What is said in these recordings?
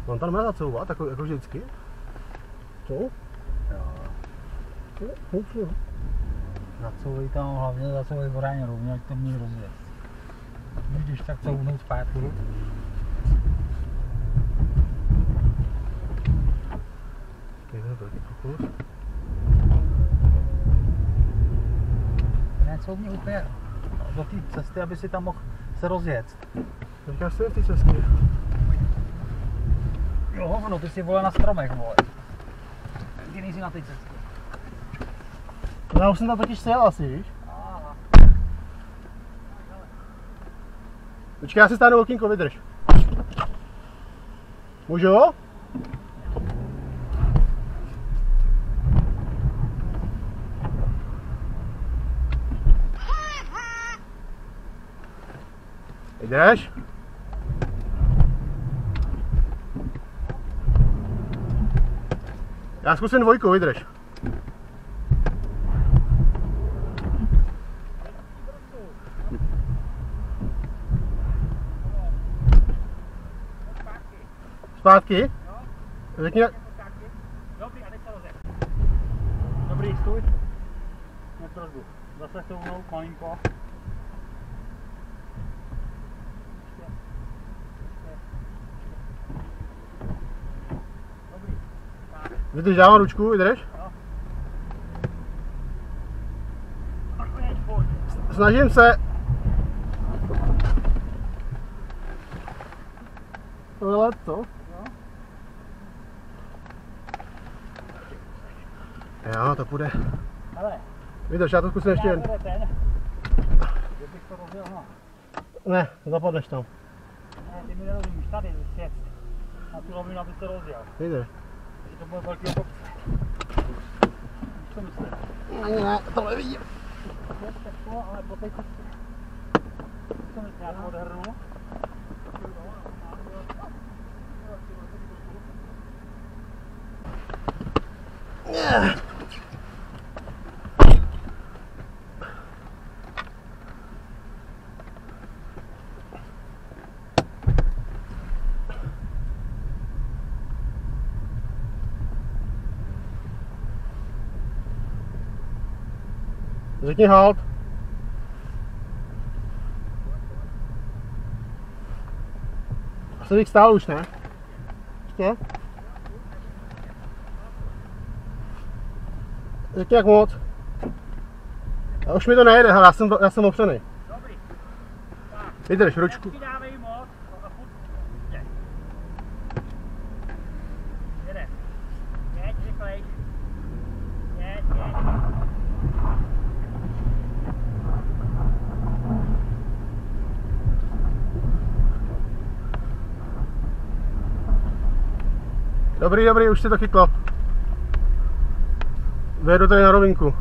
On tam má zacouvat, jako vždycky? Co? Jo. Zacouvej tam, hlavně zacouvej pořádně rovně, ať to mě rozjezd. Když tak couvnout zpátky. Ne, couvni úplně do té cesty, aby si tam mohl se rozjet. Říkáš, co je v té cestě? Jo, no ty jsi vole na stromech, vole. Ty nejsi na té cestě. No, já už jsem tam totiž sjel asi, víš? Aha. Počkej, já si stáhnu okýnko, vydrž. Můžu? Jdeš? Já zkusím dvojku, vydrž. Zpátky? Řekni... Dobrý, a teď se rozjet. Dobrý, stůj. Neprozbu. Zase stouvnout malinko. Dobrý. Vydrž, dávám ručku, vydrž. Snažím se. Vylet to? Jo, to půjde. Hele. Vydrž, já to zkusím ještě jen. Kdybych to rozjel, no. Ne, zapadneš tam. Ne, ty mi nerozumíš, tady sjet. Na tu rovinu, aby se rozjel. Vydrž. Takže to bude velký kopce. Co myslíš? Ne, to nevidím. Ale po té cestě. Co myslíš, já to odhrnu? Řekni halt. Asi bych stál už, ne? Ještě? Řekni jak moc. A už mi to nejde, hele, já jsem opřený. Dobrý. Vydrž, ručku. Dávej moc a furt jde. Jede. Jeď, rychlejš. Jeď. Dobrý, už si to chytlo. Vyjedu tady na rovinku.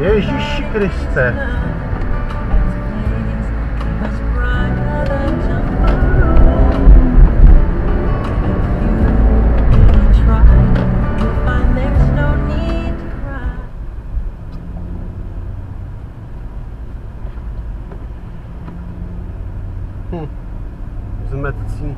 Ježíši Kriste. Zmetcí.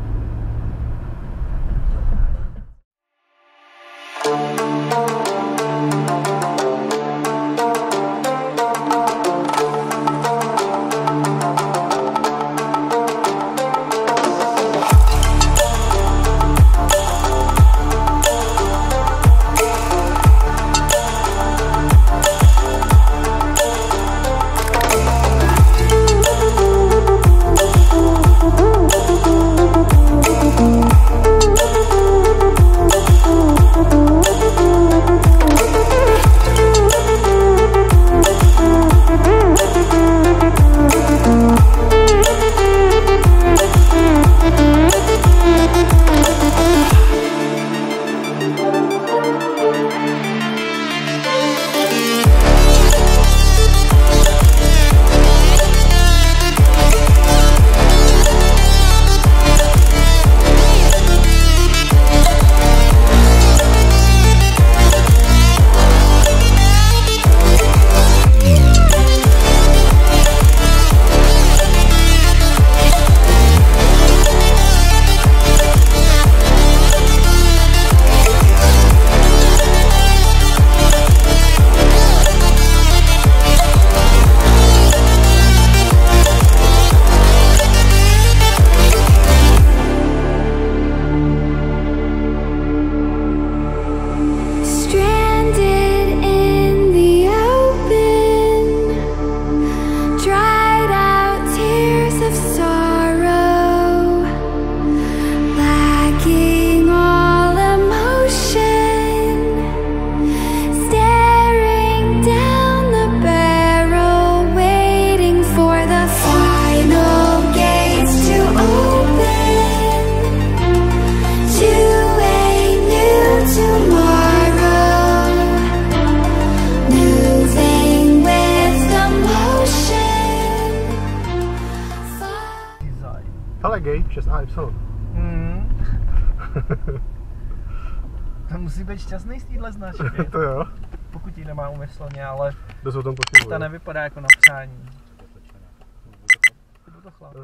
Hele, gay, 6AY. To musí být šťastný z téhle značky. To jo. Pokud ji nemá umyslně, ale Dost o tom pochybuju. ta nevypadá jako na přání. To chlap.